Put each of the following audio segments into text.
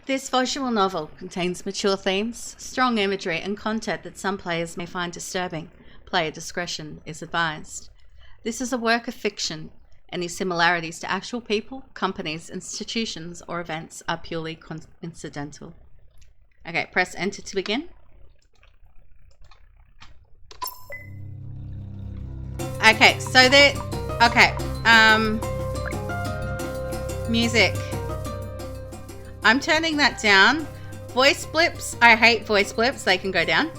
This visual novel contains mature themes, strong imagery, and content that some players may find disturbing. Player discretion is advised. This is a work of fiction. Any similarities to actual people, companies, institutions, or events are purely coincidental. Okay, press enter to begin. Okay, so there... Okay, music. I'm turning that down. Voice blips. I hate voice blips. They can go down.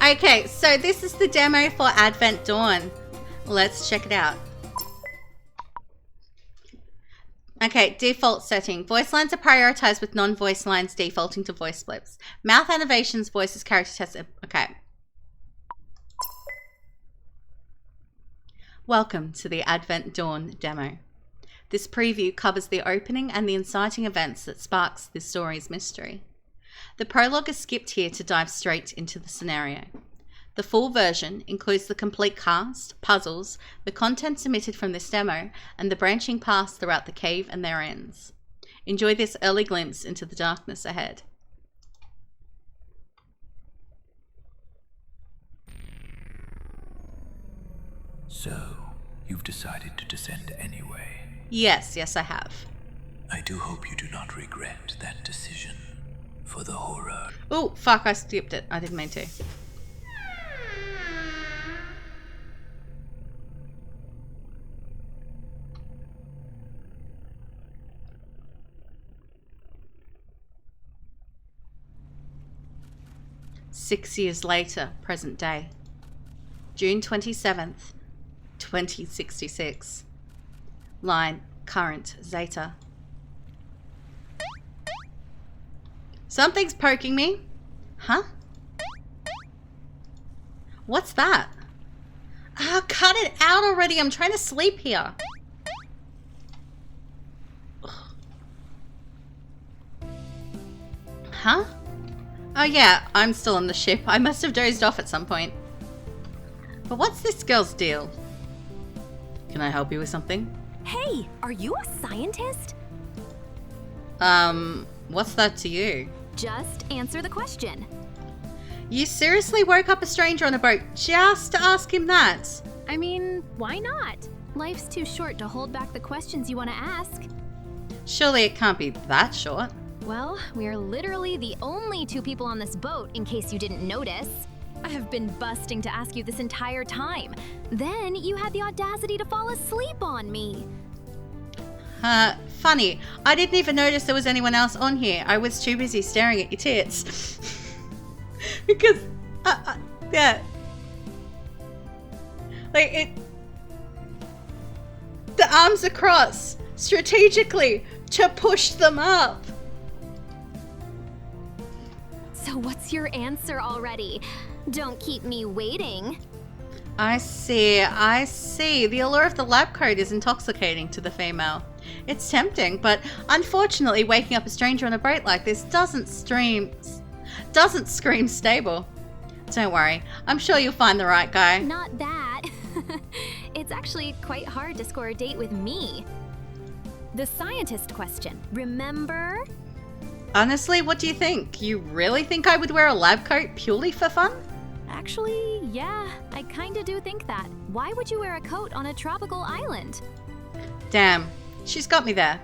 Okay, so this is the demo for Advent Dawn. Let's check it out. Okay, default setting. Voice lines are prioritized with non-voice lines defaulting to voice blips. Mouth animations, voices, character tests. Okay. Welcome to the Advent Dawn demo. This preview covers the opening and the inciting events that sparks this story's mystery. The prologue is skipped here to dive straight into the scenario. The full version includes the complete cast, puzzles, the content submitted from this demo, and the branching paths throughout the cave and their ends. Enjoy this early glimpse into the darkness ahead. So, you've decided to descend anyway? Yes, I have. I do hope you do not regret that decision for the horror. Oh, fuck, I skipped it. I didn't mean to. Six years later, present day. June 27th, 2066. Line, current, Zeta. Something's poking me. Huh? What's that? Ah, cut it out already. I'm trying to sleep here. Ugh. Huh? Oh yeah, I'm still on the ship. I must have dozed off at some point. But what's this girl's deal? Can I help you with something? Hey, are you a scientist? What's that to you? Just answer the question. You seriously woke up a stranger on a boat just to ask him that? I mean, why not? Life's too short to hold back the questions you want to ask. Surely it can't be that short. Well, we're literally the only two people on this boat, in case you didn't notice. I have been busting to ask you this entire time. Then you had the audacity to fall asleep on me. Funny. I didn't even notice there was anyone else on here. I was too busy staring at your tits. Because, yeah. Like, the arms across, strategically, to push them up. So what's your answer already? Don't keep me waiting. I see. The allure of the lab coat is intoxicating to the female. It's tempting, but unfortunately waking up a stranger on a boat like this doesn't scream stable. Don't worry, I'm sure you'll find the right guy. Not that. It's actually quite hard to score a date with me. The scientist question, remember? Honestly, what do you think? You really think I would wear a lab coat purely for fun? Actually, yeah, I kinda do think that. Why would you wear a coat on a tropical island? Damn, she's got me there.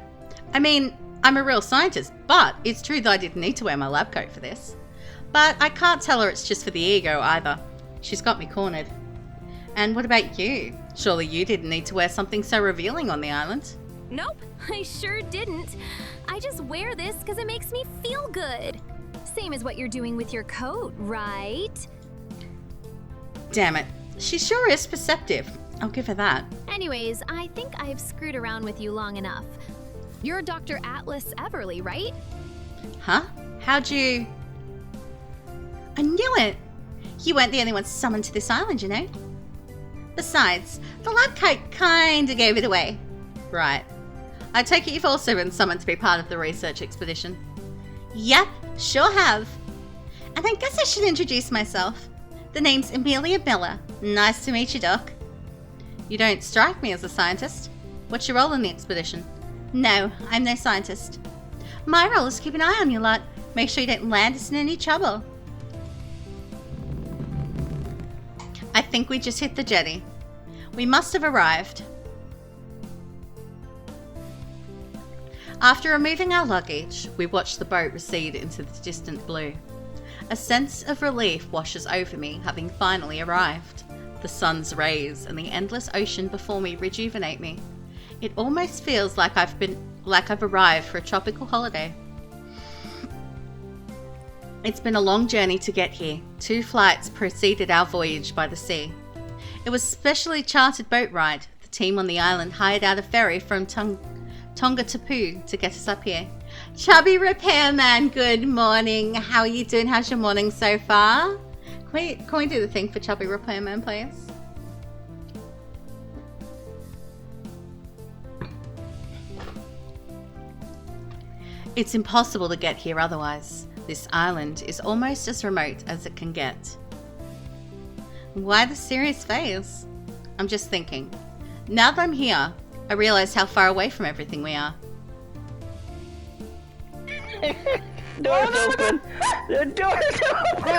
I mean, I'm a real scientist, but it's true that I didn't need to wear my lab coat for this. But I can't tell her it's just for the ego either. She's got me cornered. And what about you? Surely you didn't need to wear something so revealing on the island? Nope, I sure didn't. I just wear this because it makes me feel good. Same as what you're doing with your coat, right? Damn it. She sure is perceptive. I'll give her that. Anyways, I think I've screwed around with you long enough. You're Dr. Atlas Everly, right? Huh? How'd you... I knew it! You weren't the only one summoned to this island, you know? Besides, the lab coat kinda gave it away. Right. I take it you've also been summoned to be part of the research expedition. Yep, sure have. And I guess I should introduce myself. The name's Amelia Miller. Nice to meet you, Doc. You don't strike me as a scientist. What's your role in the expedition? No, I'm no scientist. My role is to keep an eye on you lot. Make sure you don't land us in any trouble. I think we just hit the jetty. We must have arrived. After removing our luggage, we watch the boat recede into the distant blue. A sense of relief washes over me, having finally arrived. The sun's rays and the endless ocean before me rejuvenate me. It almost feels like I've arrived for a tropical holiday. It's been a long journey to get here. 2 flights preceded our voyage by the sea. It was a specially chartered boat ride. The team on the island hired out a ferry from Tonga Tapu to get us up here. Chubby Repairman, good morning. How are you doing? How's your morning so far? Can we do the thing for Chubby Repairman, please? It's impossible to get here otherwise. This island is almost as remote as it can get. Why the serious face? I'm just thinking. Now that I'm here, I realize how far away from everything we are. Door's open! The door's open!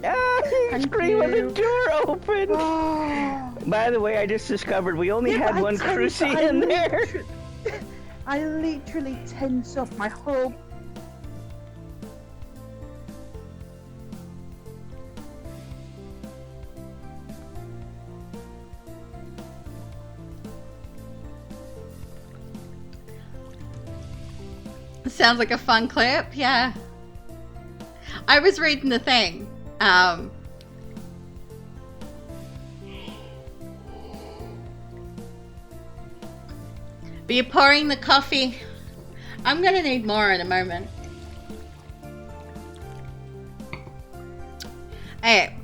Oh, you scream when the door opened! Oh. By the way, I just discovered we only had one crucie in there. I literally tense up my whole... Sounds like a fun clip, yeah. I was reading the thing. But you're pouring the coffee. I'm gonna need more in a moment. Hey,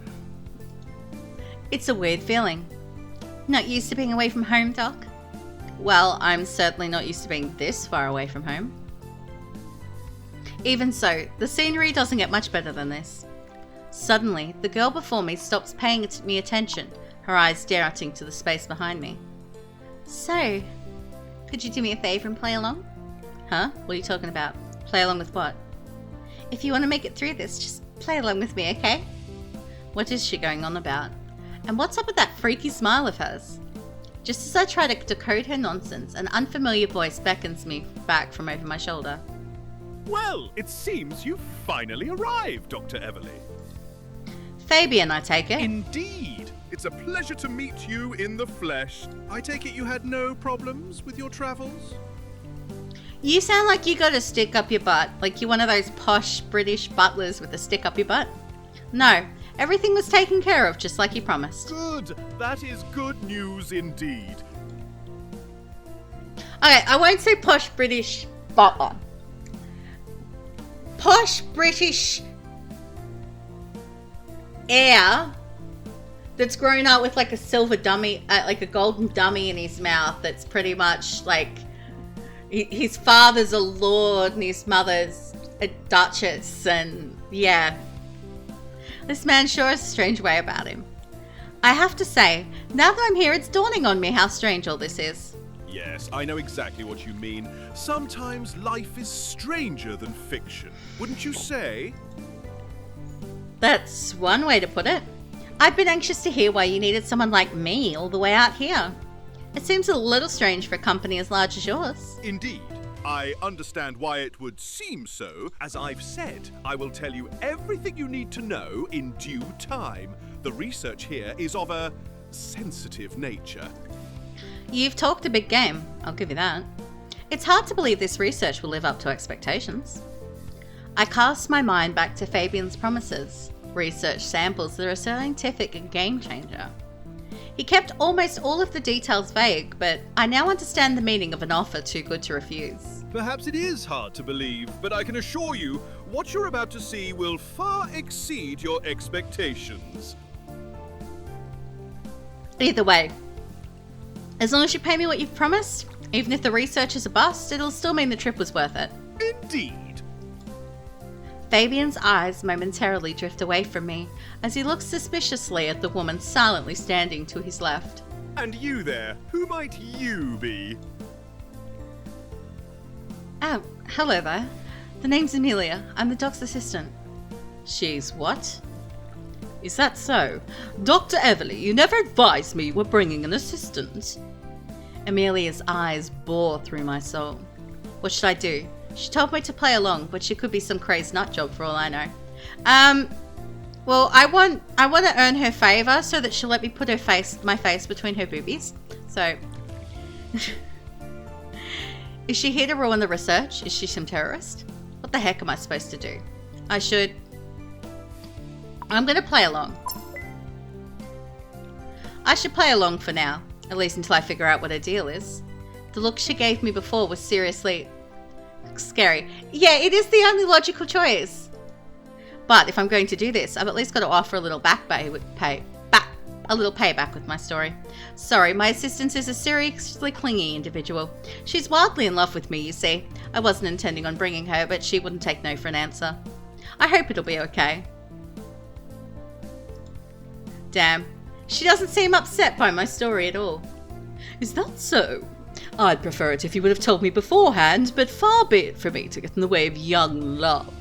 it's a weird feeling. Not used to being away from home, Doc? Well, I'm certainly not used to being this far away from home. Even so, the scenery doesn't get much better than this. Suddenly, the girl before me stops paying me attention, her eyes darting to the space behind me. So, could you do me a favor and play along? Huh? What are you talking about? Play along with what? If you want to make it through this, just play along with me, okay? What is she going on about? And what's up with that freaky smile of hers? Just as I try to decode her nonsense, an unfamiliar voice beckons me back from over my shoulder. Well, it seems you've finally arrived, Dr. Everly. Fabian, I take it. Indeed. It's a pleasure to meet you in the flesh. I take it you had no problems with your travels? You sound like you got a stick up your butt, like you're one of those posh British butlers with a stick up your butt. No, everything was taken care of just like you promised. Good. That is good news indeed. Okay, I won't say posh British butler. Posh British heir that's grown up with like a silver dummy, like a golden dummy in his mouth that's pretty much like his father's a lord and his mother's a duchess, and yeah. This man sure has a strange way about him. I have to say, now that I'm here, it's dawning on me how strange all this is. Yes, I know exactly what you mean. Sometimes life is stranger than fiction, wouldn't you say? That's one way to put it. I've been anxious to hear why you needed someone like me all the way out here. It seems a little strange for a company as large as yours. Indeed. I understand why it would seem so. As I've said, I will tell you everything you need to know in due time. The research here is of a sensitive nature. You've talked a big game, I'll give you that. It's hard to believe this research will live up to expectations. I cast my mind back to Fabian's promises, research samples that are a scientific game changer. He kept almost all of the details vague, but I now understand the meaning of an offer too good to refuse. Perhaps it is hard to believe, but I can assure you, what you're about to see will far exceed your expectations. Either way, as long as you pay me what you've promised, Even if the research is a bust, it'll still mean the trip was worth it. Indeed. Fabian's eyes momentarily drift away from me as he looks suspiciously at the woman silently standing to his left. And you there, who might you be? Oh, hello there. The name's Amelia. I'm the doc's assistant. She's what? Is that so? Dr. Everly, you never advised me you were bringing an assistant. Amelia's eyes bore through my soul. What should I do? She told me to play along, but she could be some crazed nut job for all I know. Well, I want to earn her favour so that she'll let me put my face between her boobies. So, is she here to ruin the research? Is she some terrorist? What the heck am I supposed to do? I'm going to play along. I should play along for now, at least until I figure out what her deal is. The look she gave me before was seriously scary. Yeah, it is the only logical choice. But if I'm going to do this, I've at least got to offer a little payback with my story. Sorry, my assistant is a seriously clingy individual. She's wildly in love with me, you see. I wasn't intending on bringing her, but she wouldn't take no for an answer. I hope it'll be okay. Damn, she doesn't seem upset by my story at all. Is that so? I'd prefer it if you would have told me beforehand, but far be it from me to get in the way of young love.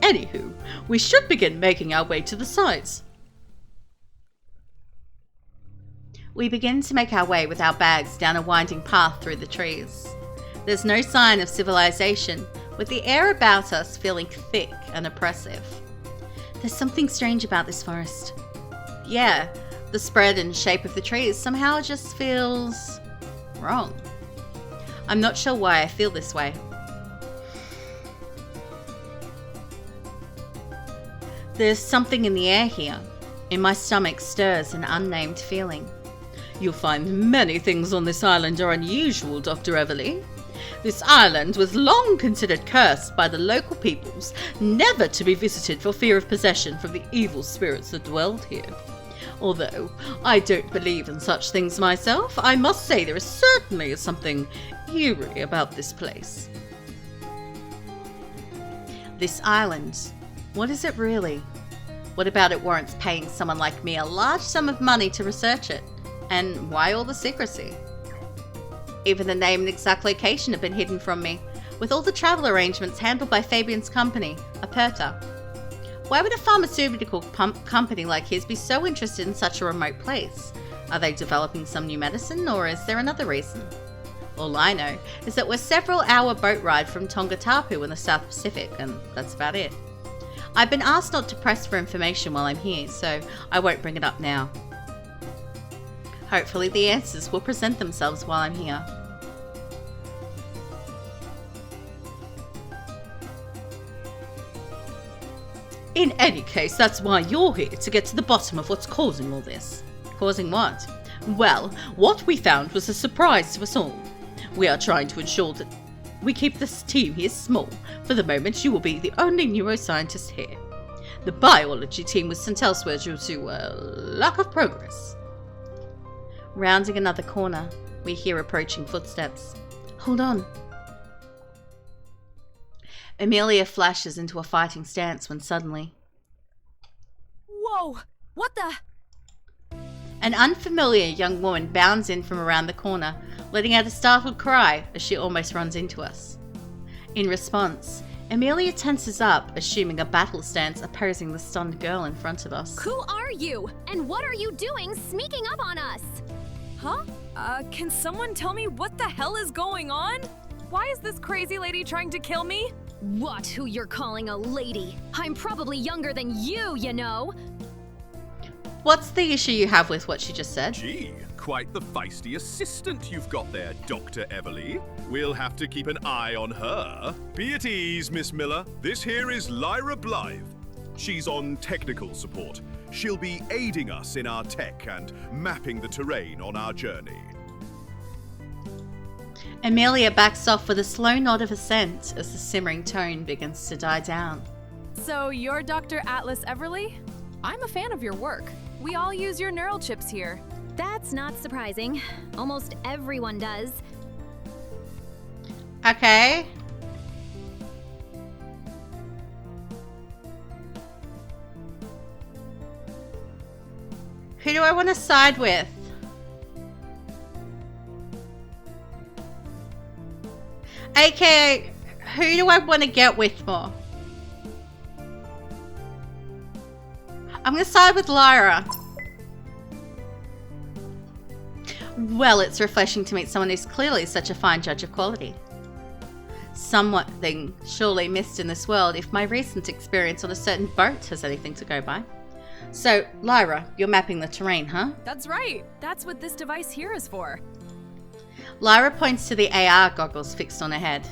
Anywho, we should begin making our way to the sites. We begin to make our way with our bags down a winding path through the trees. There's no sign of civilization, with the air about us feeling thick and oppressive. There's something strange about this forest. Yeah, the spread and shape of the trees somehow just feels wrong. I'm not sure why I feel this way. There's something in the air here. In my stomach stirs an unnamed feeling. You'll find many things on this island are unusual, Dr. Everly. This island was long considered cursed by the local peoples, never to be visited for fear of possession from the evil spirits that dwelled here. Although I don't believe in such things myself, I must say there is certainly something eerie about this place. This island, what is it really? What about it warrants paying someone like me a large sum of money to research it? And why all the secrecy? Even the name and exact location have been hidden from me, with all the travel arrangements handled by Fabian's company, Aperta. Why would a pharmaceutical company like his be so interested in such a remote place? Are they developing some new medicine, or is there another reason? All I know is that we're several-hour boat ride from Tongatapu in the South Pacific, and that's about it. I've been asked not to press for information while I'm here, so I won't bring it up now. Hopefully the answers will present themselves while I'm here. In any case, that's why you're here, to get to the bottom of what's causing all this. Causing what? Well, what we found was a surprise to us all. We are trying to ensure that we keep this team here small. For the moment, you will be the only neuroscientist here. The biology team was sent elsewhere due to lack of progress. Rounding another corner, we hear approaching footsteps. Hold on. Amelia flashes into a fighting stance when suddenly... Whoa! What the... An unfamiliar young woman bounds in from around the corner, letting out a startled cry as she almost runs into us. In response, Amelia tenses up, assuming a battle stance opposing the stunned girl in front of us. Who are you? And what are you doing sneaking up on us? Huh? Can someone tell me what the hell is going on? Why is this crazy lady trying to kill me? What, who you're calling a lady? I'm probably younger than you know. What's the issue you have with what she just said? Gee, quite the feisty assistant you've got there, Dr. Everly. We'll have to keep an eye on her. Be at ease, Miss Miller. This here is Lyra Blythe. She's on technical support. She'll be aiding us in our tech and mapping the terrain on our journey. Amelia backs off with a slow nod of assent as the simmering tone begins to die down. So you're Dr. Atlas Everly? I'm a fan of your work. We all use your neural chips here. That's not surprising. Almost everyone does. Okay. Who do I want to side with? AKA, who do I want to get with more? I'm going to side with Lyra. Well, it's refreshing to meet someone who's clearly such a fine judge of quality. Something surely missed in this world if my recent experience on a certain boat has anything to go by. So, Lyra, you're mapping the terrain, huh? That's right. That's what this device here is for. Lyra points to the AR goggles fixed on her head.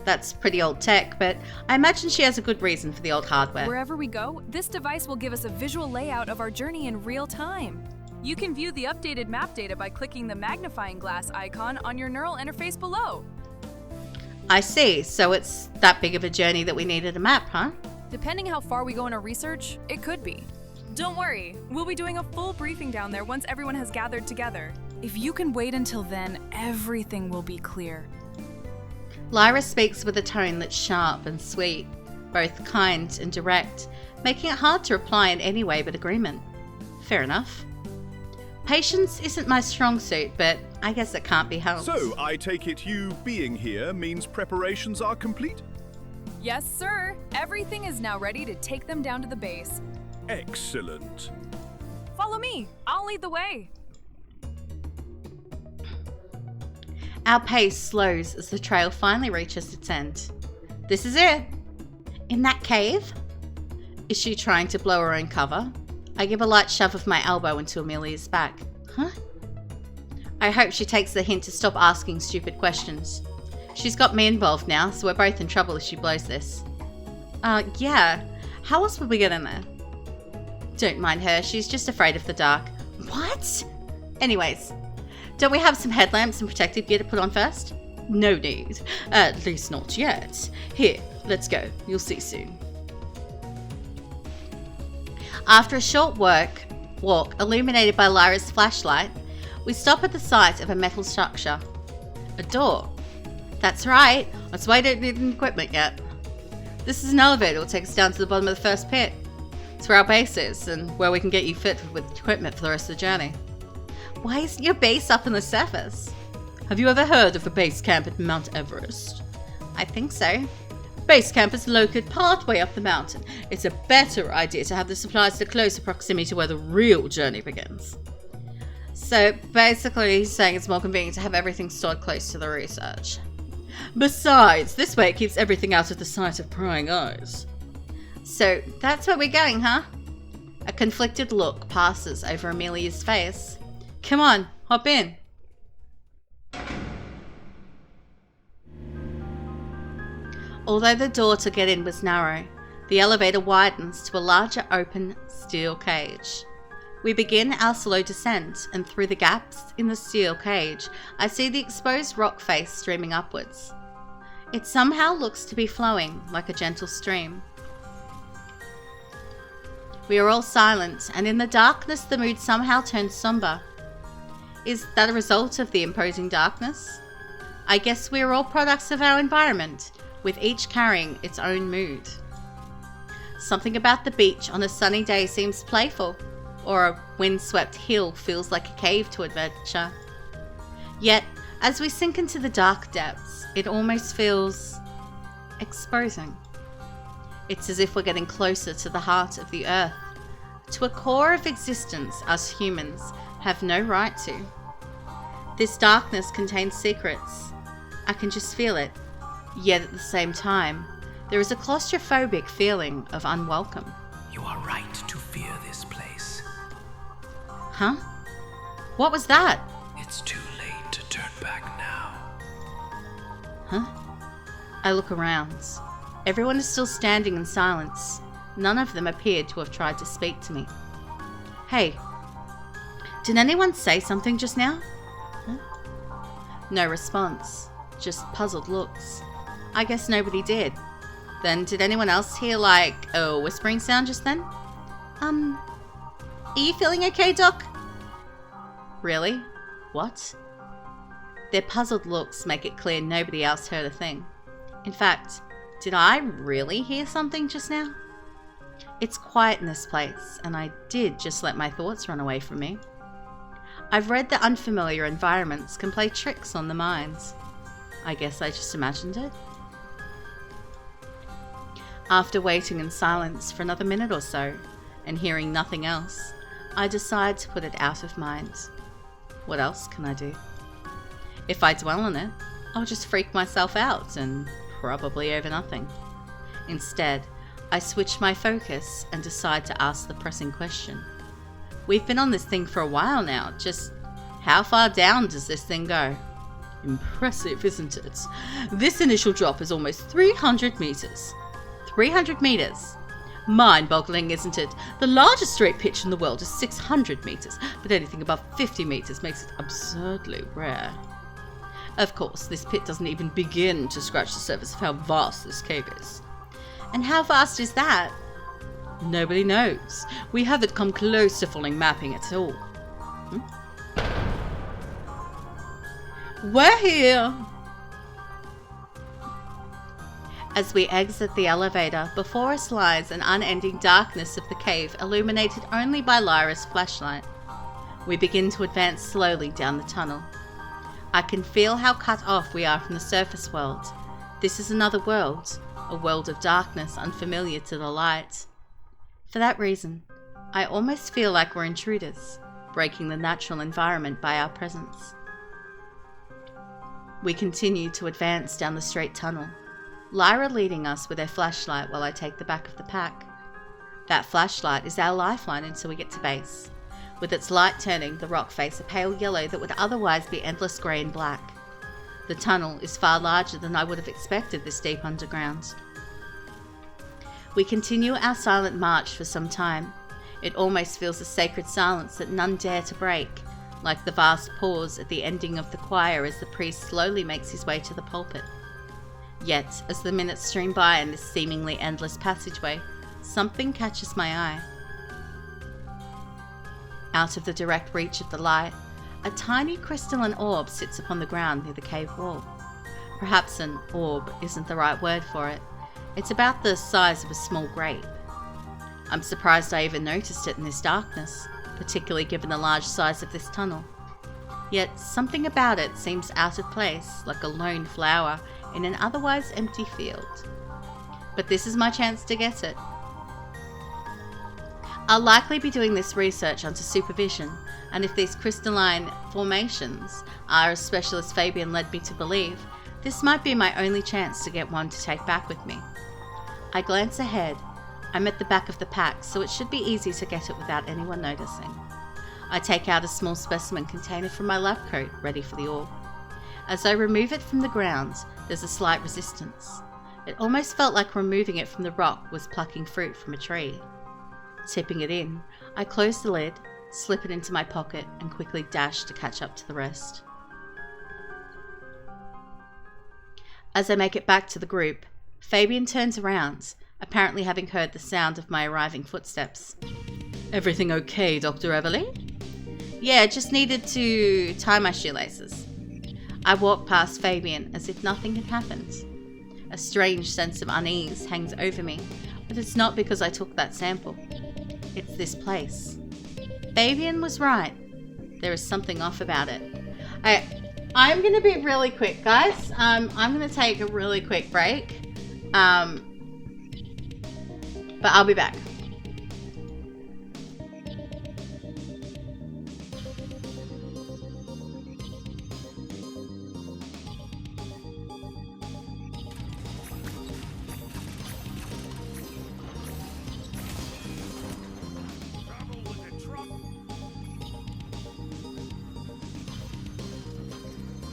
That's pretty old tech, but I imagine she has a good reason for the old hardware. Wherever we go, this device will give us a visual layout of our journey in real time. You can view the updated map data by clicking the magnifying glass icon on your neural interface below. I see, so it's that big of a journey that we needed a map, huh? Depending how far we go in our research, it could be. Don't worry, we'll be doing a full briefing down there once everyone has gathered together. If you can wait until then, everything will be clear. Lyra speaks with a tone that's sharp and sweet, both kind and direct, making it hard to reply in any way but agreement. Fair enough. Patience isn't my strong suit, but I guess it can't be helped. So, I take it you being here means preparations are complete? Yes, sir. Everything is now ready to take them down to the base. Excellent. Follow me. I'll lead the way. Our pace slows as the trail finally reaches its end. This is it. In that cave? Is she trying to blow her own cover? I give a light shove of my elbow into Amelia's back. Huh? I hope she takes the hint to stop asking stupid questions. She's got me involved now, so we're both in trouble if she blows this. Yeah. How else would we get in there? Don't mind her, she's just afraid of the dark. What? Anyways, don't we have some headlamps and protective gear to put on first? No need. At least not yet. Here, let's go. You'll see soon. After a short walk illuminated by Lyra's flashlight, we stop at the site of a metal structure. A door. That's right. That's why I don't need any equipment yet. This is an elevator that will take us down to the bottom of the first pit. It's where our base is, and where we can get you fit with equipment for the rest of the journey. Why isn't your base up on the surface? Have you ever heard of a base camp at Mount Everest? I think so. Base camp is located partway up the mountain. It's a better idea to have the supplies to closer proximity to where the real journey begins. So basically he's saying it's more convenient to have everything stored close to the research. Besides, this way it keeps everything out of the sight of prying eyes. So that's where we're going, huh? A conflicted look passes over Amelia's face. Come on, hop in. Although the door to get in was narrow, the elevator widens to a larger open steel cage. We begin our slow descent, and through the gaps in the steel cage, I see the exposed rock face streaming upwards. It somehow looks to be flowing like a gentle stream. We are all silent, and in the darkness the mood somehow turns somber. Is that a result of the imposing darkness? I guess we are all products of our environment, with each carrying its own mood. Something about the beach on a sunny day seems playful, or a windswept hill feels like a cave to adventure. Yet, as we sink into the dark depths, it almost feels exposing. It's as if we're getting closer to the heart of the earth, to a core of existence us humans have no right to. This darkness contains secrets. I can just feel it. Yet at the same time, there is a claustrophobic feeling of unwelcome. You are right to fear this place. Huh? What was that? It's too late to turn back now. Huh? I look around. Everyone is still standing in silence. None of them appeared to have tried to speak to me. Hey, did anyone say something just now? Huh? No response, just puzzled looks. I guess nobody did. Then did anyone else hear like a whispering sound just then? Are you feeling okay, Doc? Really? What? Their puzzled looks make it clear nobody else heard a thing. In fact, did I really hear something just now? It's quiet in this place, and I did just let my thoughts run away from me. I've read that unfamiliar environments can play tricks on the minds. I guess I just imagined it. After waiting in silence for another minute or so, and hearing nothing else, I decide to put it out of mind. What else can I do? If I dwell on it, I'll just freak myself out and probably over nothing. Instead, I switch my focus and decide to ask the pressing question. We've been on this thing for a while now, just how far down does this thing go? Impressive, isn't it? This initial drop is almost 300 meters. 300 meters? Mind-boggling, isn't it? The largest straight pitch in the world is 600 meters, but anything above 50 meters makes it absurdly rare. Of course, this pit doesn't even begin to scratch the surface of how vast this cave is. And how vast is that? Nobody knows. We haven't come close to fully mapping it at all. We're here! As we exit the elevator, before us lies an unending darkness of the cave, illuminated only by Lyra's flashlight. We begin to advance slowly down the tunnel. I can feel how cut off we are from the surface world. This is another world, a world of darkness unfamiliar to the light. For that reason, I almost feel like we're intruders, breaking the natural environment by our presence. We continue to advance down the straight tunnel, Lyra leading us with her flashlight while I take the back of the pack. That flashlight is our lifeline until we get to base, with its light turning the rock face a pale yellow that would otherwise be endless grey and black. The tunnel is far larger than I would have expected this deep underground. We continue our silent march for some time. It almost feels a sacred silence that none dare to break, like the vast pause at the ending of the choir as the priest slowly makes his way to the pulpit. Yet, as the minutes stream by in this seemingly endless passageway, something catches my eye. Out of the direct reach of the light, a tiny crystalline orb sits upon the ground near the cave wall. Perhaps an orb isn't the right word for it. It's about the size of a small grape. I'm surprised I even noticed it in this darkness, particularly given the large size of this tunnel. Yet something about it seems out of place, like a lone flower in an otherwise empty field. But this is my chance to get it. I'll likely be doing this research under supervision, and if these crystalline formations are as special as Fabian led me to believe, this might be my only chance to get one to take back with me. I glance ahead. I'm at the back of the pack, so it should be easy to get it without anyone noticing. I take out a small specimen container from my lab coat, ready for the orb. As I remove it from the ground, there's a slight resistance. It almost felt like removing it from the rock was plucking fruit from a tree. Tipping it in, I close the lid, slip it into my pocket, and quickly dash to catch up to the rest. As I make it back to the group, Fabian turns around, apparently having heard the sound of my arriving footsteps. Everything okay, Dr. Everly? Yeah, just needed to tie my shoelaces. I walk past Fabian as if nothing had happened. A strange sense of unease hangs over me, but it's not because I took that sample. It's this place. Fabian was right. There is something off about it. I'm going to be really quick, guys. I'm going to take a really quick break. But I'll be back.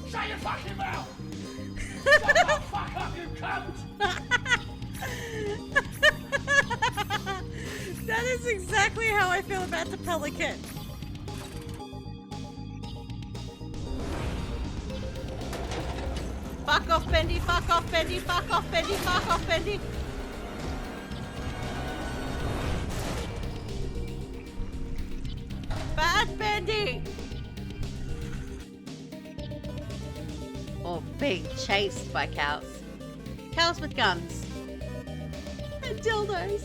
Shut your fucking mouth! Shut the fuck up, you cunt! That is exactly how I feel about the pelican. Fuck off, Bendy, fuck off, Bendy, fuck off, Bendy, fuck off, Bendy. Bad Bendy! being chased by cows. Cows with guns. And dildos.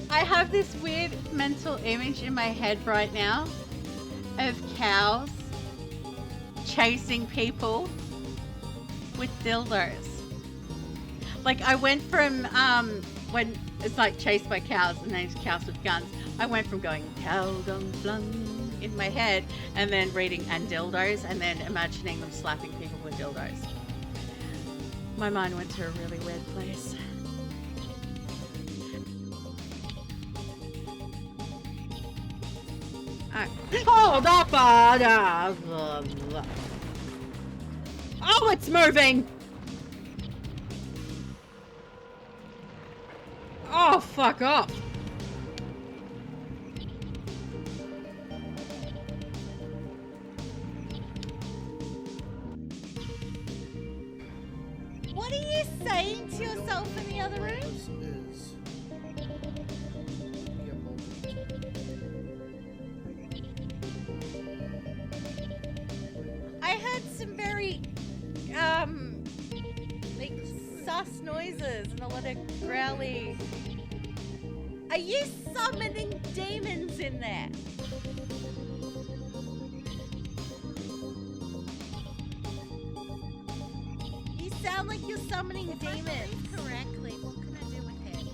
I have this weird mental image in my head right now of cows chasing people with dildos. Like I went from when it's like chased by cows and then it's cows with guns. I went from going cow dung flung in my head and then reading and dildos and then imagining them slapping people with dildos. My mind went to a really weird place. Hold up! Oh, it's moving! Oh, fuck off! What are you saying to yourself in the other room? I heard some very, like sus noises and a lot of growly. Are you summoning demons in there? You sound like you're summoning demons. Correctly. What can I do with it?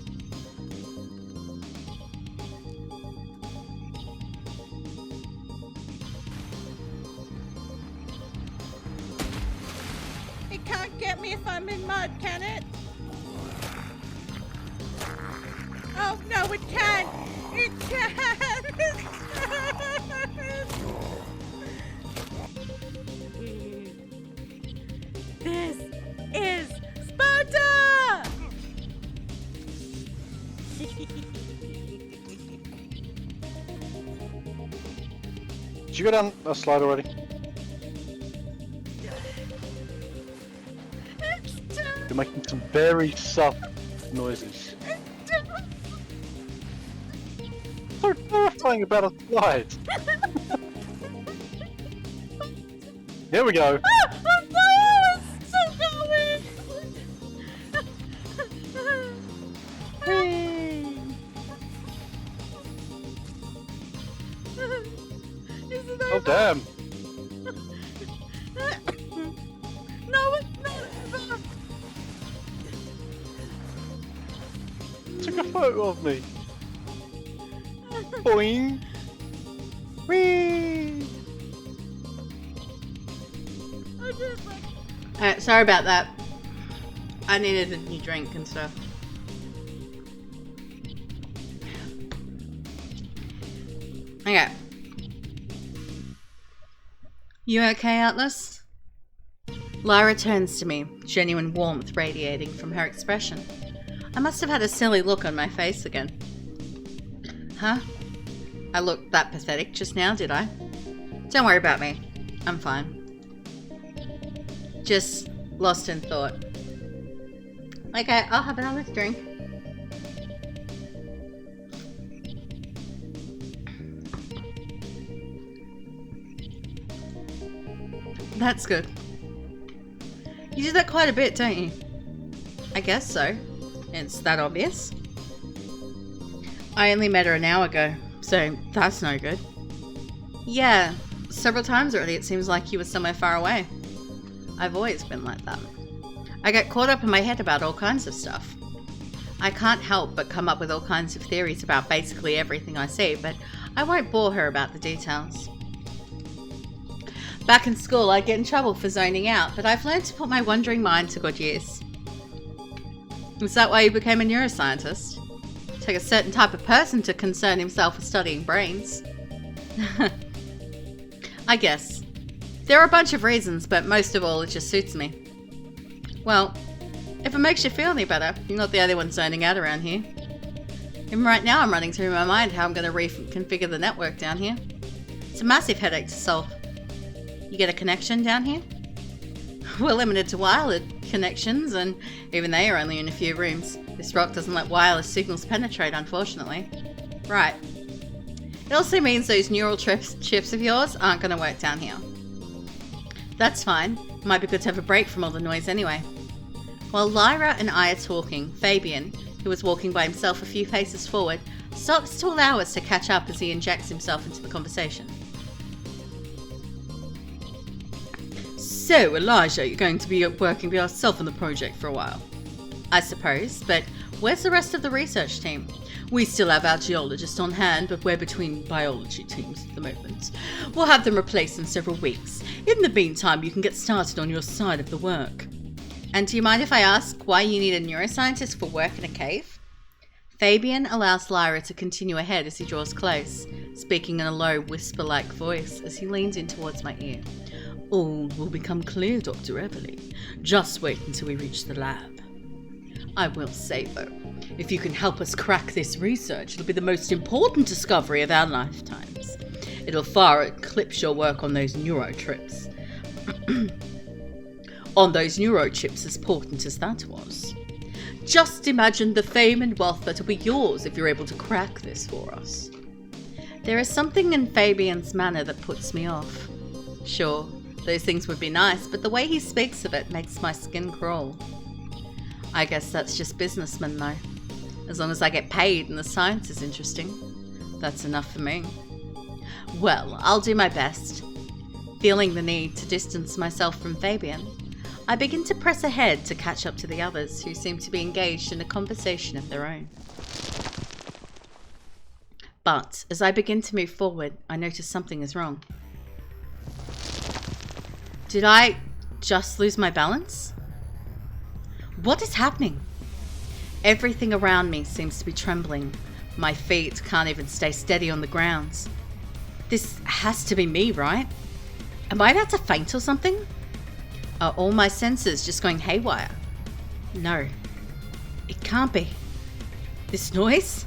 It can't get me if I'm in mud, can it? Oh, no, it can! It can! This is Sparta! Did you go down a slide already? You're making some very soft noises. So terrifying about a slide. There we go. Oh damn! No, Took a photo of me. Boing. Whee! Alright, sorry about that. I needed a new drink and stuff. Okay. You okay, Atlas? Lyra turns to me, genuine warmth radiating from her expression. I must have had a silly look on my face again. Huh? I looked that pathetic just now, did I? Don't worry about me. I'm fine. Just lost in thought. Okay, I'll have another drink. That's good. You do that quite a bit, don't you? I guess so. It's that obvious. I only met her an hour ago, so that's no good. Yeah, several times already it seems like you were somewhere far away. I've always been like that. I get caught up in my head about all kinds of stuff. I can't help but come up with all kinds of theories about basically everything I see, but I won't bore her about the details. Back in school, I'd get in trouble for zoning out, but I've learned to put my wandering mind to good use. Is that why you became a neuroscientist? Take a certain type of person to concern himself with studying brains. I guess. There are a bunch of reasons, but most of all, it just suits me. Well, if it makes you feel any better, you're not the only one zoning out around here. Even right now, I'm running through my mind how I'm going to reconfigure the network down here. It's a massive headache to solve. You get a connection down here? We're limited to wireless connections, and even they are only in a few rooms. This rock doesn't let wireless signals penetrate, unfortunately. Right. It also means those neural chips of yours aren't going to work down here. That's fine. Might be good to have a break from all the noise anyway. While Lyra and I are talking, Fabian, who was walking by himself a few paces forward, stops to allow us to catch up as he injects himself into the conversation. So, Elijah, you're going to be working by yourself on the project for a while. I suppose, but where's the rest of the research team? We still have our geologist on hand, but we're between biology teams at the moment. We'll have them replaced in several weeks. In the meantime, you can get started on your side of the work. And do you mind if I ask why you need a neuroscientist for work in a cave? Fabian allows Lyra to continue ahead as he draws close, speaking in a low, whisper-like voice as he leans in towards my ear. All will become clear, Dr. Everly. Just wait until we reach the lab. I will say, though, if you can help us crack this research, it'll be the most important discovery of our lifetimes. It'll far eclipse your work on those neurotrips. On those neurochips, as important as that was. Just imagine the fame and wealth that'll be yours if you're able to crack this for us. There is something in Fabian's manner that puts me off. Sure, those things would be nice, but the way he speaks of it makes my skin crawl. I guess that's just businessman though. As long as I get paid and the science is interesting, that's enough for me. Well, I'll do my best. Feeling the need to distance myself from Fabian, I begin to press ahead to catch up to the others who seem to be engaged in a conversation of their own. But as I begin to move forward, I notice something is wrong. Did I just lose my balance? What is happening? Everything around me seems to be trembling. My feet can't even stay steady on the ground. This has to be me, right? Am I about to faint or something? Are all my senses just going haywire? No, it can't be. This noise?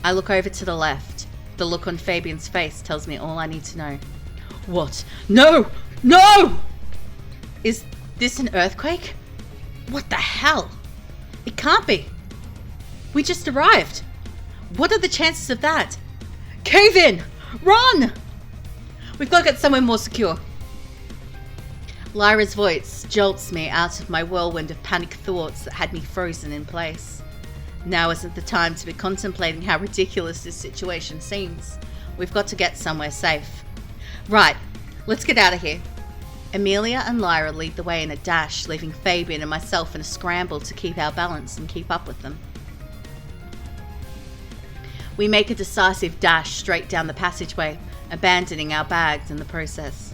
I look over to the left. The look on Fabian's face tells me all I need to know. What? No! No! Is this an earthquake? What the hell? It can't be. We just arrived. What are the chances of that? Cave in! Run! We've got to get somewhere more secure. Lyra's voice jolts me out of my whirlwind of panic thoughts that had me frozen in place. Now isn't the time to be contemplating how ridiculous this situation seems. We've got to get somewhere safe. Right, let's get out of here. Amelia and Lyra lead the way in a dash, leaving Fabian and myself in a scramble to keep our balance and keep up with them. We make a decisive dash straight down the passageway, abandoning our bags in the process.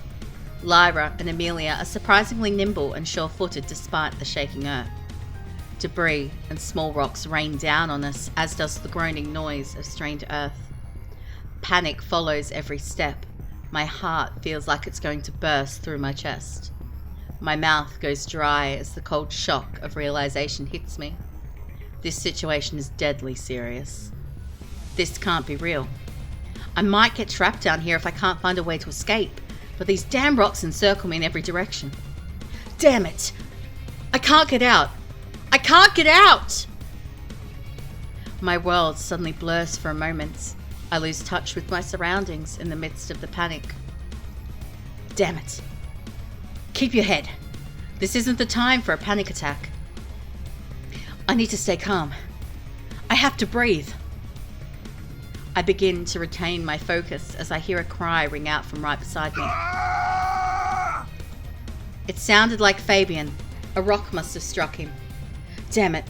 Lyra and Amelia are surprisingly nimble and sure-footed despite the shaking earth. Debris and small rocks rain down on us, as does the groaning noise of strained earth. Panic follows every step. My heart feels like it's going to burst through my chest. My mouth goes dry as the cold shock of realization hits me. This situation is deadly serious. This can't be real. I might get trapped down here if I can't find a way to escape, but these damn rocks encircle me in every direction. Damn it! I can't get out! I can't get out! My world suddenly blurs for a moment. I lose touch with my surroundings in the midst of the panic. Damn it. Keep your head. This isn't the time for a panic attack. I need to stay calm. I have to breathe. I begin to retain my focus as I hear a cry ring out from right beside me. It sounded like Fabian. A rock must have struck him. Damn it.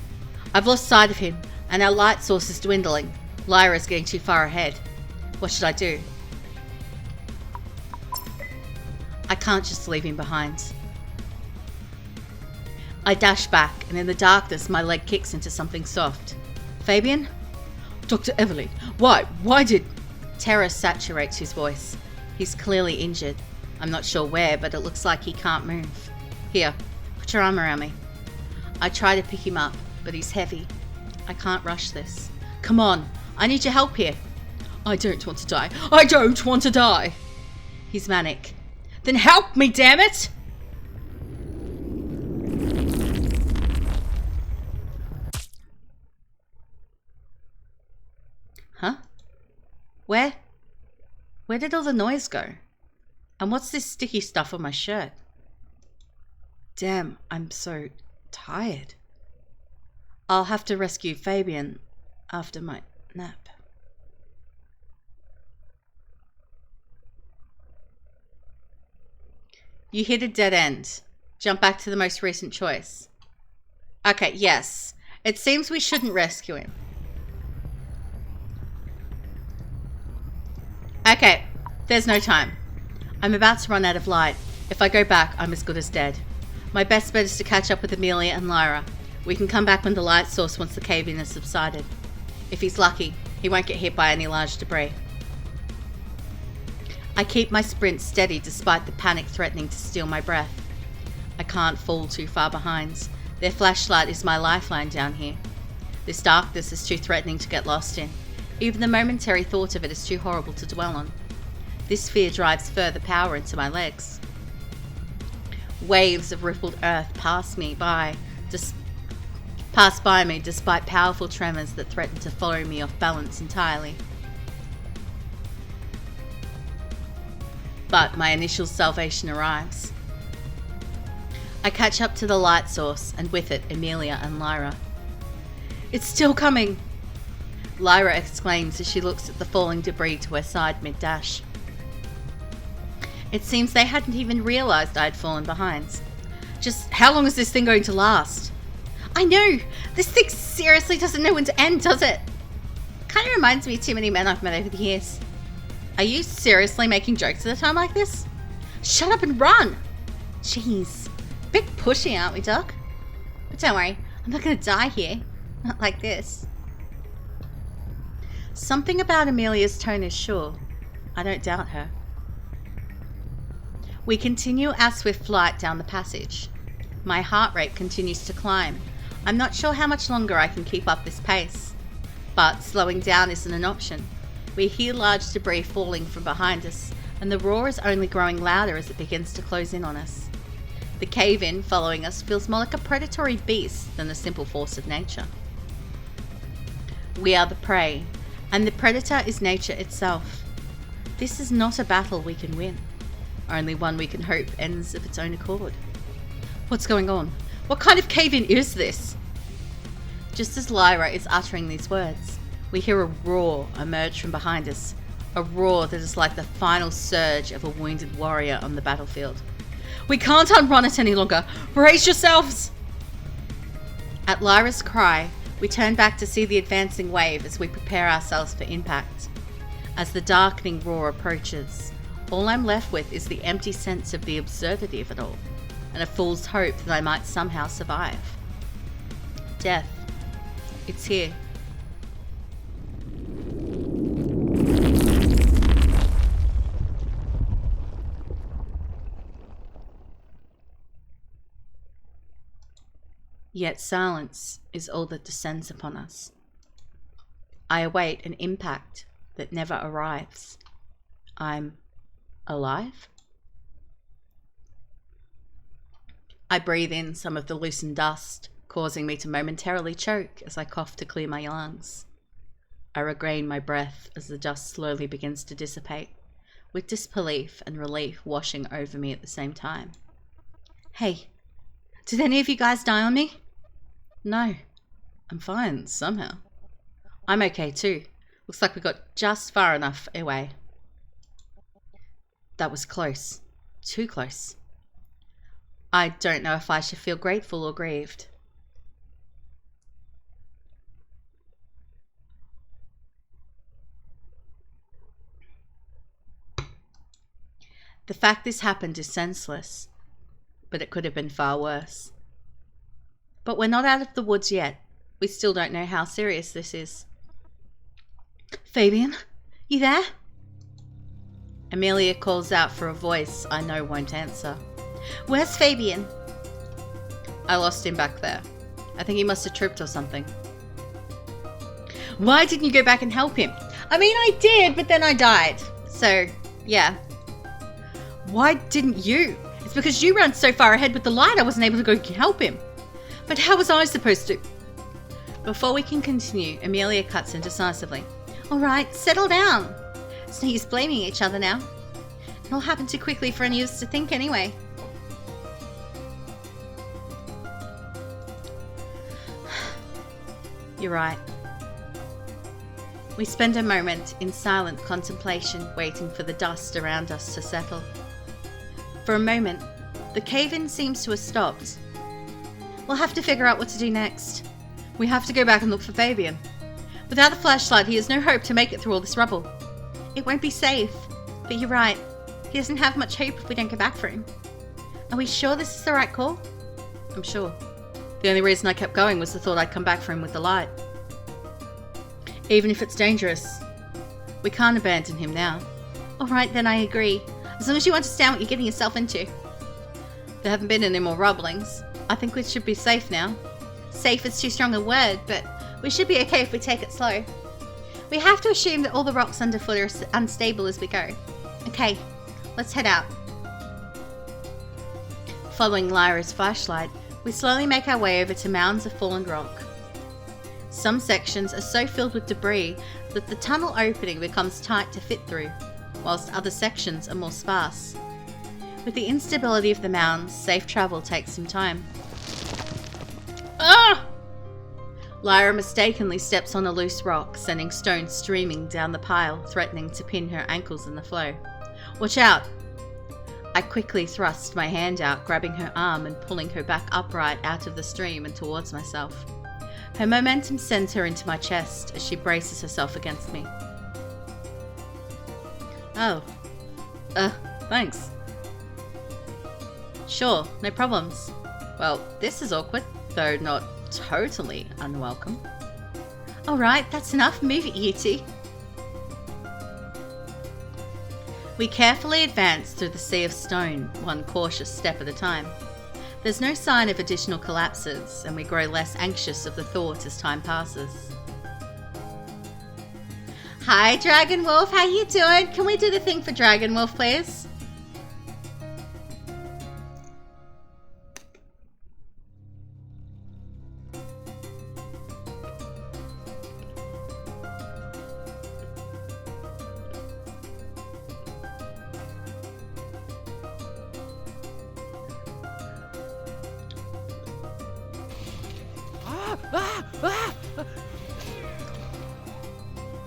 I've lost sight of him, and our light source is dwindling. Lyra's getting too far ahead. What should I do? I can't just leave him behind. I dash back, and in the darkness my leg kicks into something soft. Fabian? Dr. Everly, why did... Terror saturates his voice. He's clearly injured. I'm not sure where, but it looks like he can't move. Here, put your arm around me. I try to pick him up, but he's heavy. I can't rush this. Come on, I need your help here. I don't want to die. I don't want to die. He's manic. Then help me, damn it! Huh? Where did all the noise go? And what's this sticky stuff on my shirt? Damn, I'm so tired. I'll have to rescue Fabian after my nap. You hit a dead end. Jump back to the most recent choice. Okay, yes. It seems we shouldn't rescue him. Okay, there's no time. I'm about to run out of light. If I go back, I'm as good as dead. My best bet is to catch up with Amelia and Lyra. We can come back when the light source once the cave-in has subsided. If he's lucky, he won't get hit by any large debris. I keep my sprint steady despite the panic threatening to steal my breath. I can't fall too far behind. Their flashlight is my lifeline down here. This darkness is too threatening to get lost in. Even the momentary thought of it is too horrible to dwell on. This fear drives further power into my legs. Waves of rippled earth pass by me despite powerful tremors that threaten to throw me off balance entirely. But my initial salvation arrives. I catch up to the light source, and with it, Amelia and Lyra. It's still coming! Lyra exclaims as she looks at the falling debris to her side mid-dash. It seems they hadn't even realised I'd fallen behind. Just how long is this thing going to last? I know! This thing seriously doesn't know when to end, does it? Kinda reminds me of too many men I've met over the years. Are you seriously making jokes at a time like this? Shut up and run! Jeez. Bit pushy, aren't we, Doc? But don't worry, I'm not gonna die here. Not like this. Something about Amelia's tone is sure. I don't doubt her. We continue our swift flight down the passage. My heart rate continues to climb. I'm not sure how much longer I can keep up this pace. But slowing down isn't an option. We hear large debris falling from behind us, and the roar is only growing louder as it begins to close in on us. The cave-in following us feels more like a predatory beast than a simple force of nature. We are the prey, and the predator is nature itself. This is not a battle we can win, only one we can hope ends of its own accord. What's going on? What kind of cave-in is this? Just as Lyra is uttering these words, we hear a roar emerge from behind us, a roar that is like the final surge of a wounded warrior on the battlefield. We can't outrun it any longer! Brace yourselves! At Lyra's cry, we turn back to see the advancing wave as we prepare ourselves for impact. As the darkening roar approaches, all I'm left with is the empty sense of the absurdity of it all, and a fool's hope that I might somehow survive. Death. It's here. Yet silence is all that descends upon us. I await an impact that never arrives. I'm alive? I breathe in some of the loosened dust, causing me to momentarily choke as I cough to clear my lungs. I regain my breath as the dust slowly begins to dissipate, with disbelief and relief washing over me at the same time. Hey, did any of you guys die on me? No, I'm fine, somehow. I'm okay too. Looks like we got just far enough away. That was close. Too close. I don't know if I should feel grateful or grieved. The fact this happened is senseless, but it could have been far worse. But we're not out of the woods yet. We still don't know how serious this is. Fabian, you there? Amelia calls out for a voice I know won't answer. Where's Fabian? I lost him back there. I think he must have tripped or something. Why didn't you go back and help him? I mean, I did, but then I died. So, yeah. Why didn't you? It's because you ran so far ahead with the light I wasn't able to go help him. But how was I supposed to? Before we can continue, Amelia cuts in decisively. Alright, settle down. It's no use blaming each other now. It all happened too quickly for any of us to think anyway. You're right. We spend a moment in silent contemplation, waiting for the dust around us to settle. For a moment, the cave-in seems to have stopped. We'll have to figure out what to do next. We have to go back and look for Fabian. Without the flashlight, he has no hope to make it through all this rubble. It won't be safe. But you're right. He doesn't have much hope if we don't go back for him. Are we sure this is the right call? I'm sure. The only reason I kept going was the thought I'd come back for him with the light. Even if it's dangerous, we can't abandon him now. Alright, then I agree. As long as you understand what you're getting yourself into. There haven't been any more rumblings. I think we should be safe now. Safe is too strong a word, but we should be okay if we take it slow. We have to assume that all the rocks underfoot are unstable as we go. Okay, let's head out. Following Lyra's flashlight, we slowly make our way over to mounds of fallen rock. Some sections are so filled with debris that the tunnel opening becomes tight to fit through, whilst other sections are more sparse. With the instability of the mounds, safe travel takes some time. Ah! Lyra mistakenly steps on a loose rock, sending stones streaming down the pile, threatening to pin her ankles in the flow. Watch out! I quickly thrust my hand out, grabbing her arm and pulling her back upright out of the stream and towards myself. Her momentum sends her into my chest as she braces herself against me. Oh. Thanks. Sure, no problems. Well, this is awkward, though not totally unwelcome. Alright, that's enough. Move it, you two. We carefully advance through the sea of stone, one cautious step at a time. There's no sign of additional collapses, and we grow less anxious of the thought as time passes. Hi, Dragon Wolf. How you doing? Can we do the thing for Dragon Wolf, please?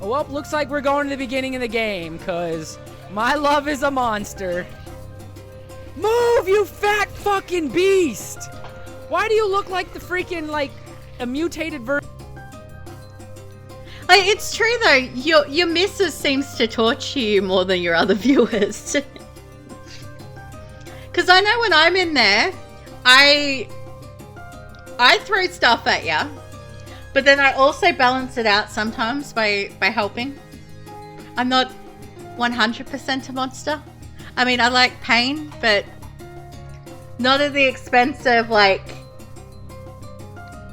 Well, looks like we're going to the beginning of the game, cause my love is a monster. Move, you fat fucking beast! Why do you look like the freaking, like, a mutated version? Like, it's true though, your missus seems to torture you more than your other viewers. Cause I know when I'm in there, I throw stuff at ya. But then I also balance it out sometimes by helping. I'm not 100% a monster. I mean, I like pain, but not at the expense of, like,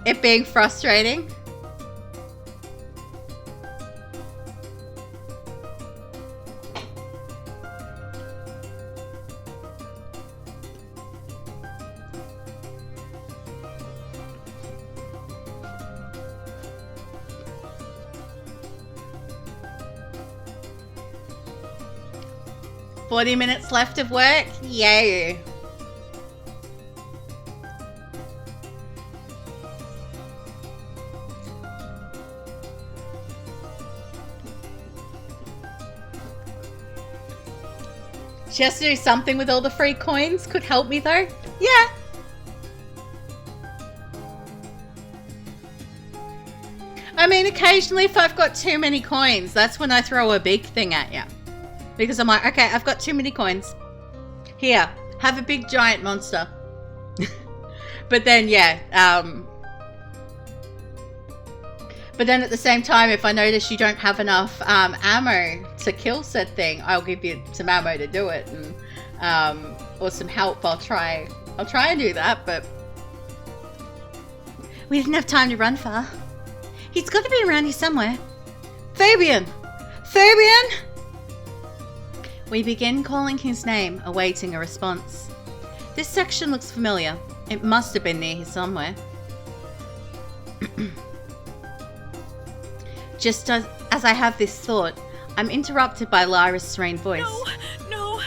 it being frustrating. "40 minutes left of work? Yay. She has to do something with all the free coins. Could help me though. Yeah. I mean, occasionally if I've got too many coins, that's when I throw a big thing at you. Because I'm like, okay, I've got too many coins. Here, have a big giant monster. But then, yeah. But then at the same time, if I notice you don't have enough ammo to kill said thing, I'll give you some ammo to do it. And, or some help, I'll try and do that, but we didn't have time to run far. He's got to be around here somewhere. Fabian! Fabian! We begin calling his name, awaiting a response. This section looks familiar. It must have been near here somewhere. Just as As I have this thought, I'm interrupted by Lyra's serene voice. No.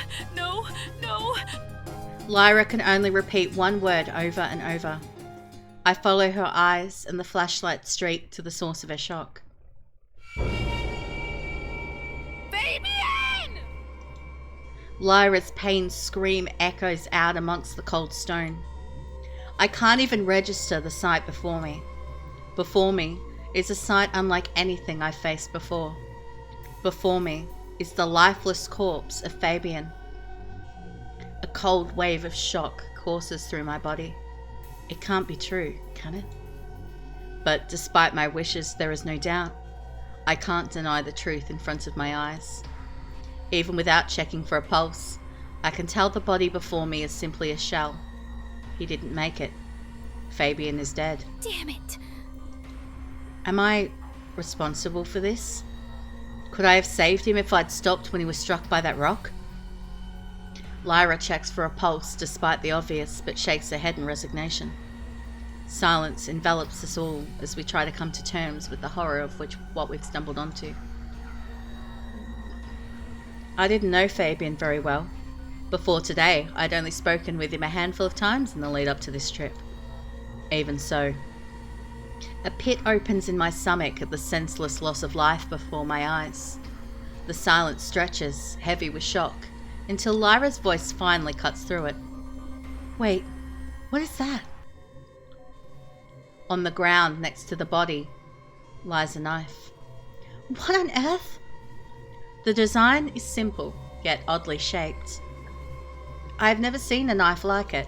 Lyra can only repeat one word over and over. I follow her eyes and the flashlight streak to the source of her shock. Fabian! Lyra's pain scream echoes out amongst the cold stone. I can't even register the sight before me. Before me is a sight unlike anything I've faced before. Before me is the lifeless corpse of Fabian. A cold wave of shock courses through my body. It can't be true, can it? But despite my wishes, there is no doubt. I can't deny the truth in front of my eyes. Even without checking for a pulse, I can tell the body before me is simply a shell. He didn't make it. Fabian is dead. Damn it. Am I responsible for this? Could I have saved him if I'd stopped when he was struck by that rock? Lyra checks for a pulse despite the obvious, but shakes her head in resignation. Silence envelops us all as we try to come to terms with the horror of what we've stumbled onto. I didn't know Fabian very well. Before today, I'd only spoken with him a handful of times in the lead up to this trip. Even so, a pit opens in my stomach at the senseless loss of life before my eyes. The silence stretches, heavy with shock, until Lyra's voice finally cuts through it. Wait, what is that? On the ground next to the body lies a knife. What on earth? The design is simple, yet oddly shaped. I have never seen a knife like it.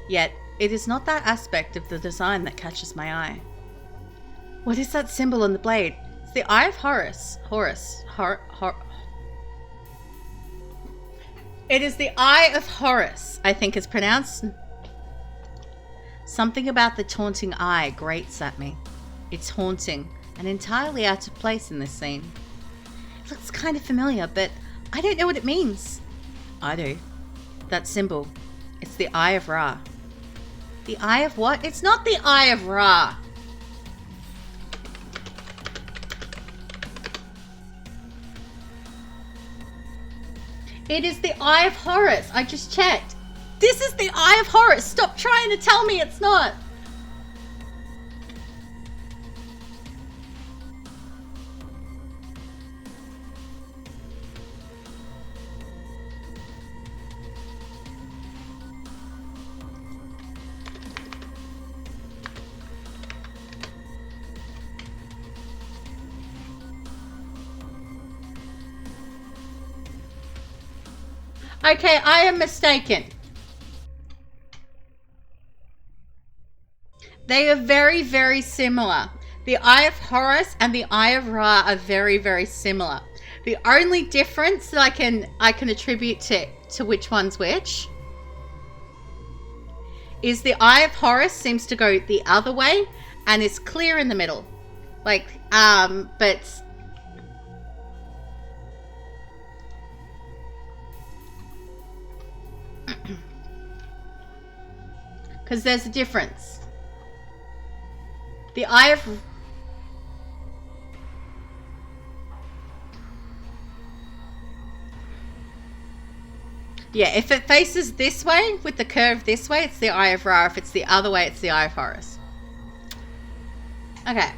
Yet, it is not that aspect of the design that catches my eye. What is that symbol on the blade? It's the Eye of Horus. It is the Eye of Horus, I think it's pronounced. Something about the taunting eye grates at me. It's haunting and entirely out of place in this scene. It looks kind of familiar, but I don't know what it means. I do. That symbol. It's the Eye of Ra. The Eye of what? It's not the Eye of Ra. It is the Eye of Horus. I just checked. This is the Eye of Horus. Stop trying to tell me it's not. Okay, I am mistaken. They are very, very similar. The Eye of Horus and the Eye of Ra are very, very similar. The only difference that I can attribute to which one's which is the Eye of Horus seems to go the other way and is clear in the middle. Like, but because there's a difference. The Eye of... Yeah, if it faces this way, with the curve this way, it's the Eye of Ra. If it's the other way, it's the Eye of Horus. Okay.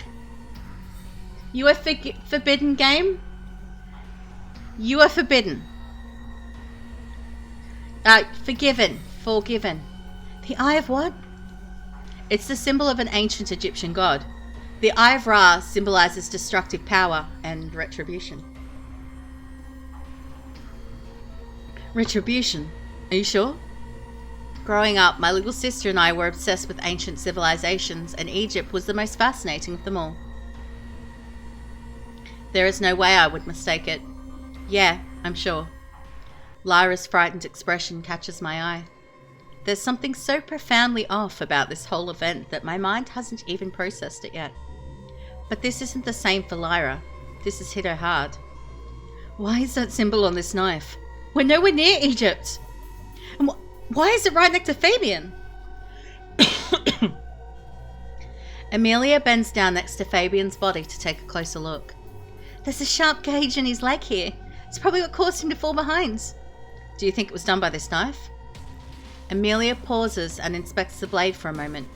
You are forbidden, game. You are forbidden. Forgiven. Forgiven. The Eye of what? It's the symbol of an ancient Egyptian god. The Eye of Ra symbolizes destructive power and retribution. Retribution? Are you sure? Growing up, my little sister and I were obsessed with ancient civilizations, and Egypt was the most fascinating of them all. There is no way I would mistake it. Yeah, I'm sure. Lyra's frightened expression catches my eye. There's something so profoundly off about this whole event that my mind hasn't even processed it yet. But this isn't the same for Lyra. This has hit her hard. Why is that symbol on this knife? We're nowhere near Egypt. And why is it right next to Fabian? Amelia bends down next to Fabian's body to take a closer look. There's a sharp gauge in his leg here. It's probably what caused him to fall behind. Do you think it was done by this knife? Amelia pauses and inspects the blade for a moment.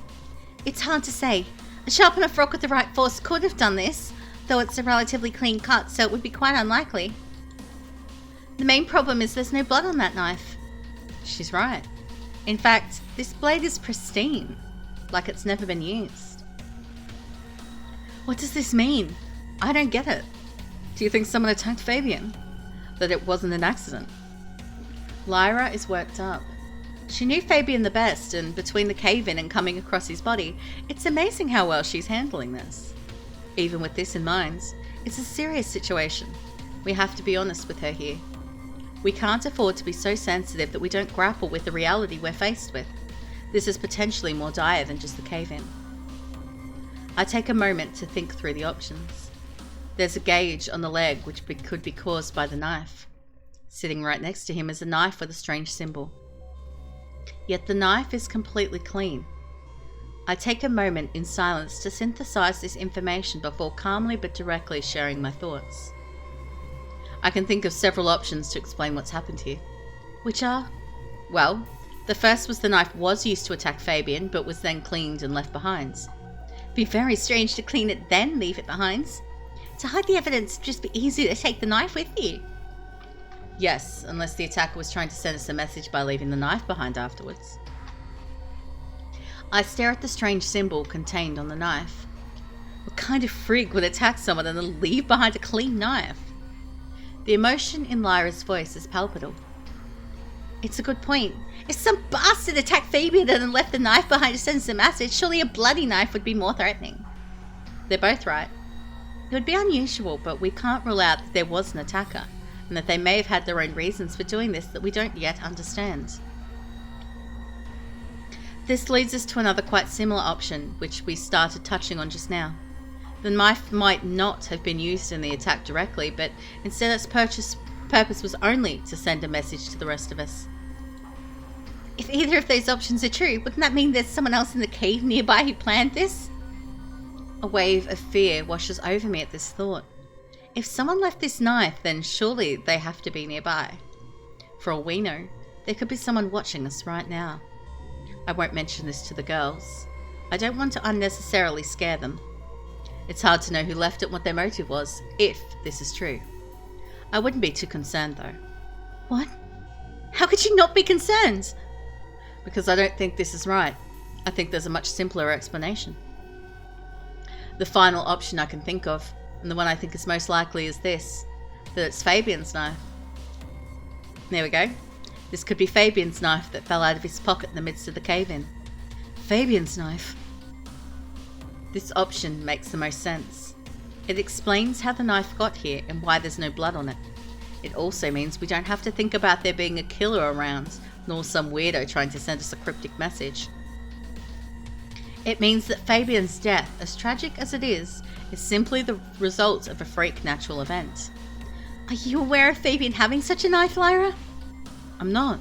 It's hard to say. A sharp enough rock with the right force could have done this, though it's a relatively clean cut, so it would be quite unlikely. The main problem is there's no blood on that knife. She's right. In fact, this blade is pristine, like it's never been used. What does this mean? I don't get it. Do you think someone attacked Fabian? That it wasn't an accident? Lyra is worked up. She knew Fabian the best, and between the cave-in and coming across his body, it's amazing how well she's handling this. Even with this in mind, it's a serious situation. We have to be honest with her here. We can't afford to be so sensitive that we don't grapple with the reality we're faced with. This is potentially more dire than just the cave-in. I take a moment to think through the options. There's a gauge on the leg which could be caused by the knife. Sitting right next to him is a knife with a strange symbol. Yet the knife is completely clean. I take a moment in silence to synthesize this information before calmly but directly sharing my thoughts. I can think of several options to explain what's happened here. Which are? Well, the first was the knife was used to attack Fabian, but was then cleaned and left behind. It'd be very strange to clean it then leave it behind. To hide the evidence would just be easy to take the knife with you. Yes, unless the attacker was trying to send us a message by leaving the knife behind afterwards. I stare at the strange symbol contained on the knife. What kind of freak would attack someone and then leave behind a clean knife? The emotion in Lyra's voice is palpable. It's a good point. If some bastard attacked Fabian and then left the knife behind to send us a message, surely a bloody knife would be more threatening. They're both right. It would be unusual, but we can't rule out that there was an attacker, and that they may have had their own reasons for doing this that we don't yet understand. This leads us to another quite similar option, which we started touching on just now. The knife might not have been used in the attack directly, but instead its purpose was only to send a message to the rest of us. If either of those options are true, wouldn't that mean there's someone else in the cave nearby who planned this? A wave of fear washes over me at this thought. If someone left this knife, then surely they have to be nearby. For all we know, there could be someone watching us right now. I won't mention this to the girls. I don't want to unnecessarily scare them. It's hard to know who left it and what their motive was, if this is true. I wouldn't be too concerned though. What? How could you not be concerned? Because I don't think this is right. I think there's a much simpler explanation. The final option I can think of, and the one I think is most likely, is this, that it's Fabian's knife. There we go. This could be Fabian's knife that fell out of his pocket in the midst of the cave-in. Fabian's knife. This option makes the most sense. It explains how the knife got here and why there's no blood on it. It also means we don't have to think about there being a killer around, nor some weirdo trying to send us a cryptic message. It means that Fabian's death, as tragic as it is simply the result of a freak natural event. Are you aware of Fabian having such a knife, Lyra? I'm not.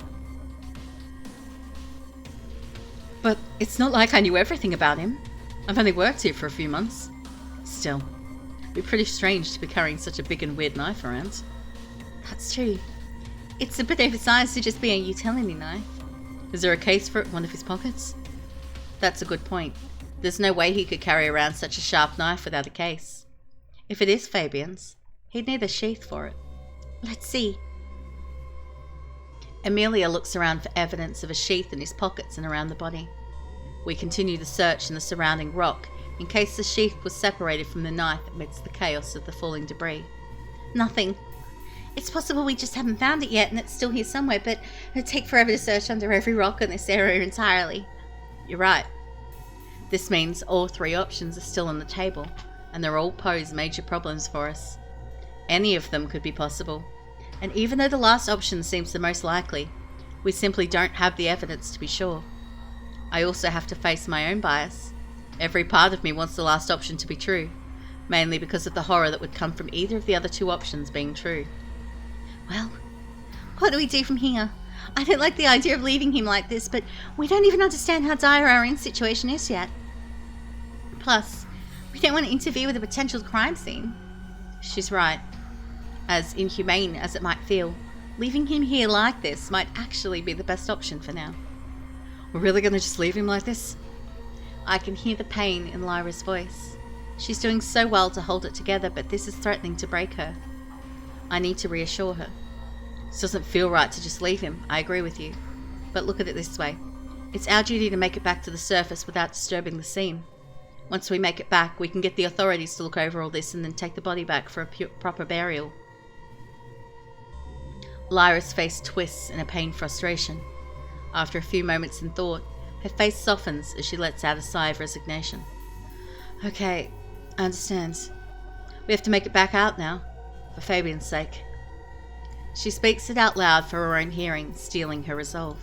But it's not like I knew everything about him. I've only worked here for a few months. Still, it'd be pretty strange to be carrying such a big and weird knife around. That's true. It's a bit oversized to just be a utility knife. Is there a case for it in one of his pockets? That's a good point. There's no way he could carry around such a sharp knife without a case. If it is Fabian's, he'd need a sheath for it. Let's see. Amelia looks around for evidence of a sheath in his pockets and around the body. We continue the search in the surrounding rock in case the sheath was separated from the knife amidst the chaos of the falling debris. Nothing. It's possible we just haven't found it yet and it's still here somewhere, but it'd take forever to search under every rock in this area entirely. You're right. This means all three options are still on the table, and they all pose major problems for us. Any of them could be possible, and even though the last option seems the most likely, we simply don't have the evidence to be sure. I also have to face my own bias. Every part of me wants the last option to be true, mainly because of the horror that would come from either of the other two options being true. Well, what do we do from here? I don't like the idea of leaving him like this, but we don't even understand how dire our own situation is yet. Plus, we don't want to interfere with a potential crime scene. She's right. As inhumane as it might feel, leaving him here like this might actually be the best option for now. We're really gonna just leave him like this? I can hear the pain in Lyra's voice. She's doing so well to hold it together, but this is threatening to break her. I need to reassure her. This doesn't feel right to just leave him, I agree with you. But look at it this way. It's our duty to make it back to the surface without disturbing the scene. Once we make it back, we can get the authorities to look over all this and then take the body back for a proper burial. Lyra's face twists in a pained frustration. After a few moments in thought, her face softens as she lets out a sigh of resignation. Okay, I understand. We have to make it back out now, for Fabian's sake. She speaks it out loud for her own hearing, stealing her resolve.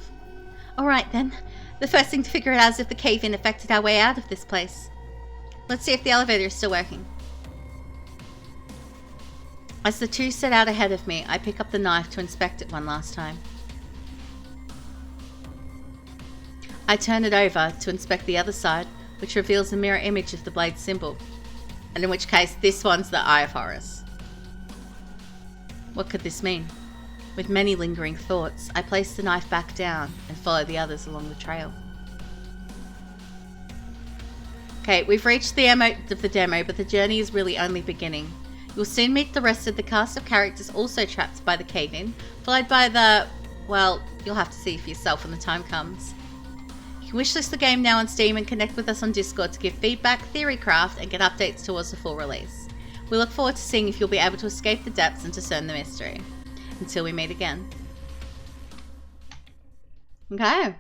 Alright then, the first thing to figure out is if the cave-in affected our way out of this place. Let's see if the elevator is still working. As the two set out ahead of me, I pick up the knife to inspect it one last time. I turn it over to inspect the other side, which reveals a mirror image of the blade symbol, and in which case this one's the Eye of Horus. What could this mean? With many lingering thoughts, I place the knife back down and follow the others along the trail. Okay, we've reached the end of the demo, but the journey is really only beginning. You'll soon meet the rest of the cast of characters also trapped by the cave-in, followed by the... well, you'll have to see for yourself when the time comes. You can wishlist the game now on Steam and connect with us on Discord to give feedback, theorycraft, and get updates towards the full release. We look forward to seeing if you'll be able to escape the depths and discern the mystery. Until we meet again. Okay.